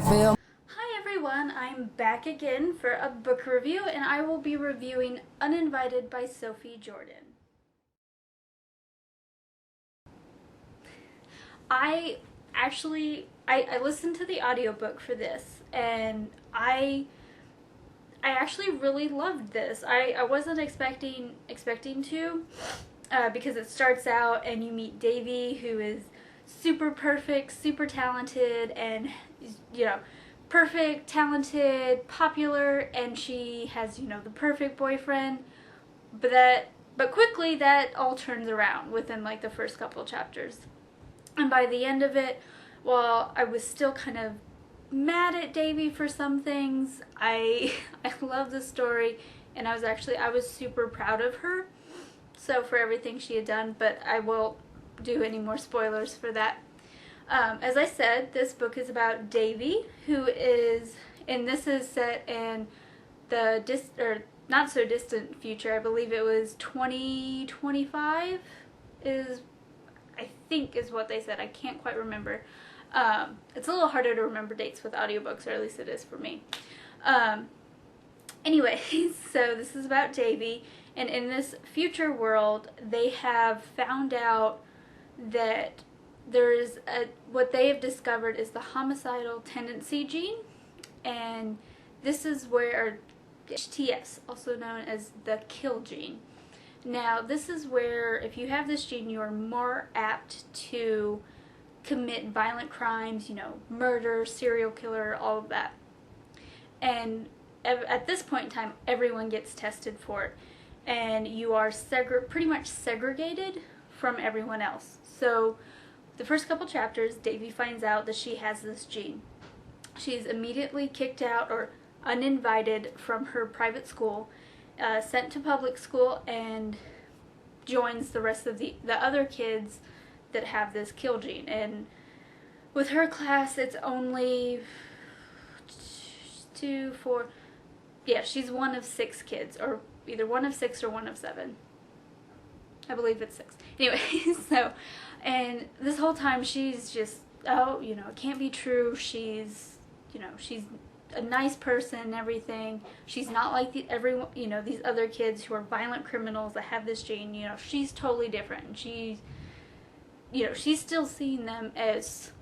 feel. Hi everyone, I'm back again for a book review, and I will be reviewing Uninvited by Sophie Jordan. I listened to the audiobook for this, and I actually really loved this. I wasn't expecting to, because it starts out and you meet Davy, who is super perfect, super talented, and perfect, talented, popular, and she has the perfect boyfriend. But quickly that all turns around within like the first couple of chapters. And by the end of it, while I was still kind of mad at Davy for some things, I love the story, and I was super proud of her. So for everything she had done, but I won't do any more spoilers for that. As I said, this book is about Davy, and this is set in the not so distant future. I believe it was 2025 I think is what they said. I can't quite remember. It's a little harder to remember dates with audiobooks, or at least it is for me. Anyway, so this is about Davy, and in this future world, they have found out that there's what they have discovered is the homicidal tendency gene, and this is where HTS, also known as the kill gene. Now, this is where if you have this gene, you are more apt to commit violent crimes, murder, serial killer, all of that. And at this point in time, everyone gets tested for it, and you are pretty much segregated from everyone else. So the first couple chapters, Davy finds out that she has this gene. She's immediately kicked out or uninvited from her private school, sent to public school, and joins the rest of the other kids that have this kill gene. And with her class, it's only 2, 4, she's one of 6 kids, or either one of 6 or one of 7. I believe it's 6. Anyway, so, and this whole time she's just, it can't be true. She's a nice person and everything. She's not like these other kids who are violent criminals that have this gene. She's totally different. And she's still seeing them as,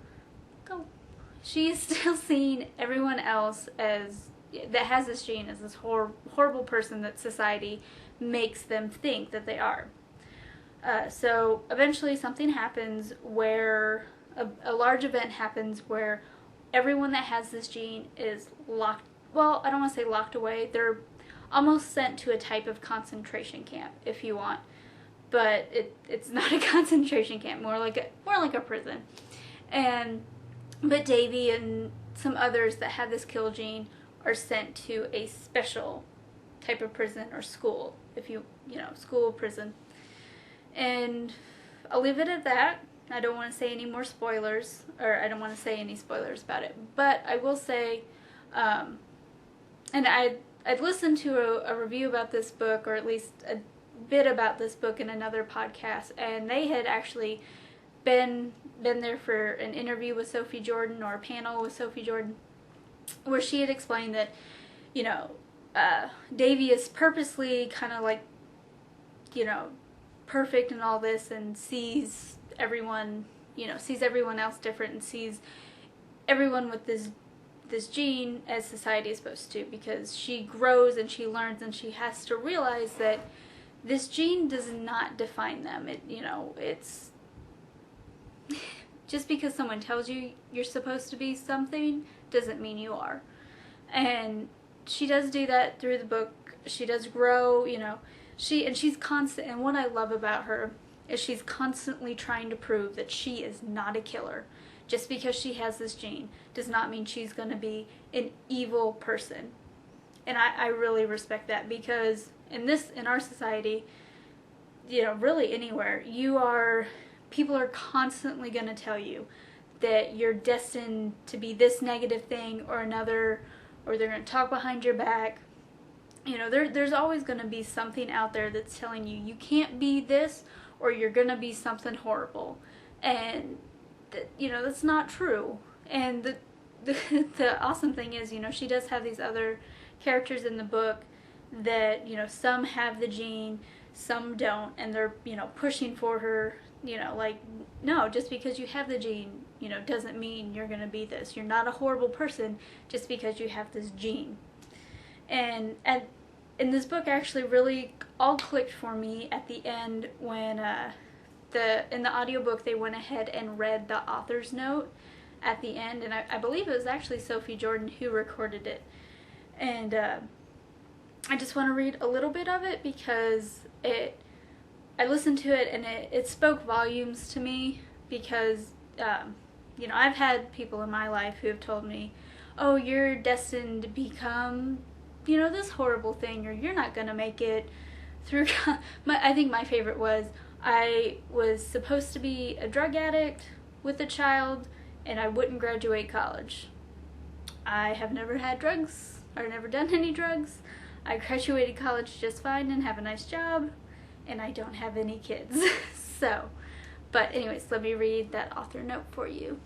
she's still seeing everyone else that has this gene as this horrible person that society makes them think that they are. So eventually something happens where a large event happens where everyone that has this gene is locked, well, I don't want to say locked away, they're almost sent to a type of concentration camp, if you want, but it's not a concentration camp, more like a prison. But Davy and some others that have this kill gene are sent to a special type of prison or school, school, prison. And I'll leave it at that. I don't want to say any more spoilers, or I don't want to say any spoilers about it. But I will say, and I'd listened to a review about this book, or at least a bit about this book in another podcast, and they had actually been there for an interview with Sophie Jordan, or a panel with Sophie Jordan, where she had explained that, Davy is purposely kind of like, perfect and all this, and sees everyone else different, and sees everyone with this gene as society is supposed to, because she grows and she learns, and she has to realize that this gene does not define them. It's just because someone tells you you're supposed to be something doesn't mean you are. And she does do that through the book. She does grow, she's constant, and what I love about her is she's constantly trying to prove that she is not a killer. Just because she has this gene does not mean she's going to be an evil person. And I really respect that, because in our society, really anywhere, people are constantly going to tell you that you're destined to be this negative thing or another, or they're going to talk behind your back. There's always going to be something out there that's telling you can't be this, or you're going to be something horrible. And, that's not true. And the awesome thing is, you know, she does have these other characters in the book that, you know, some have the gene, some don't, and they're, you know, pushing for her, you know, like, no, just because you have the gene, you know, doesn't mean you're going to be this. You're not a horrible person just because you have this gene. And in this book actually really all clicked for me at the end when in the audiobook they went ahead and read the author's note at the end, and I believe it was actually Sophie Jordan who recorded it. And I just want to read a little bit of it because I listened to it and it spoke volumes to me because, you know, I've had people in my life who have told me, oh, you're destined to become, you know, this horrible thing, or you're not going to make it through. I think my favorite was, I was supposed to be a drug addict with a child and I wouldn't graduate college. I have never had drugs or never done any drugs. I graduated college just fine and have a nice job, and I don't have any kids. So, but anyways, let me read that author note for you.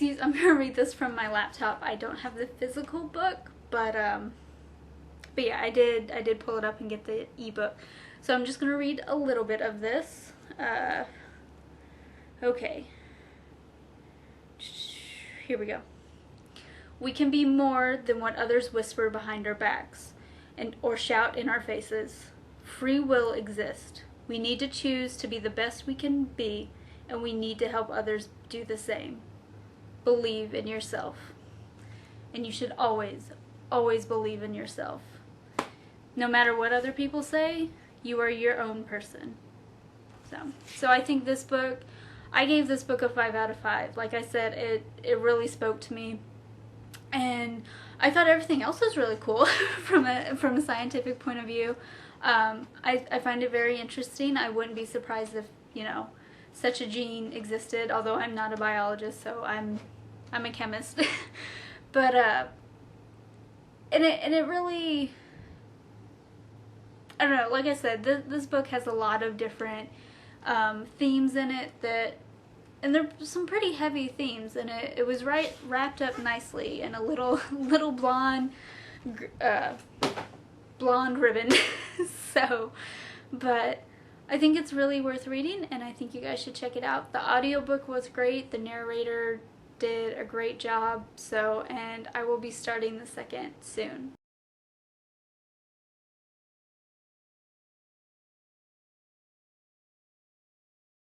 I'm gonna read this from my laptop. I don't have the physical book, but yeah, I did pull it up and get the ebook. So I'm just gonna read a little bit of this. Okay. Here we go. We can be more than what others whisper behind our backs or shout in our faces. Free will exists. We need to choose to be the best we can be, and we need to help others do the same. Believe in yourself. And you should always, always believe in yourself. No matter what other people say, you are your own person. So I think this book, I gave this book a 5 out of 5. Like I said, it really spoke to me. And I thought everything else was really cool from a scientific point of view. I find it very interesting. I wouldn't be surprised if, you know, such a gene existed, although I'm not a biologist, so I'm a chemist. But and it really, I don't know, like I said, this book has a lot of different themes in it and they're some pretty heavy themes, and it was wrapped up nicely in a little blonde ribbon. So, but I think it's really worth reading, and I think you guys should check it out. The audiobook was great. The narrator did a great job. So, and I will be starting the second soon.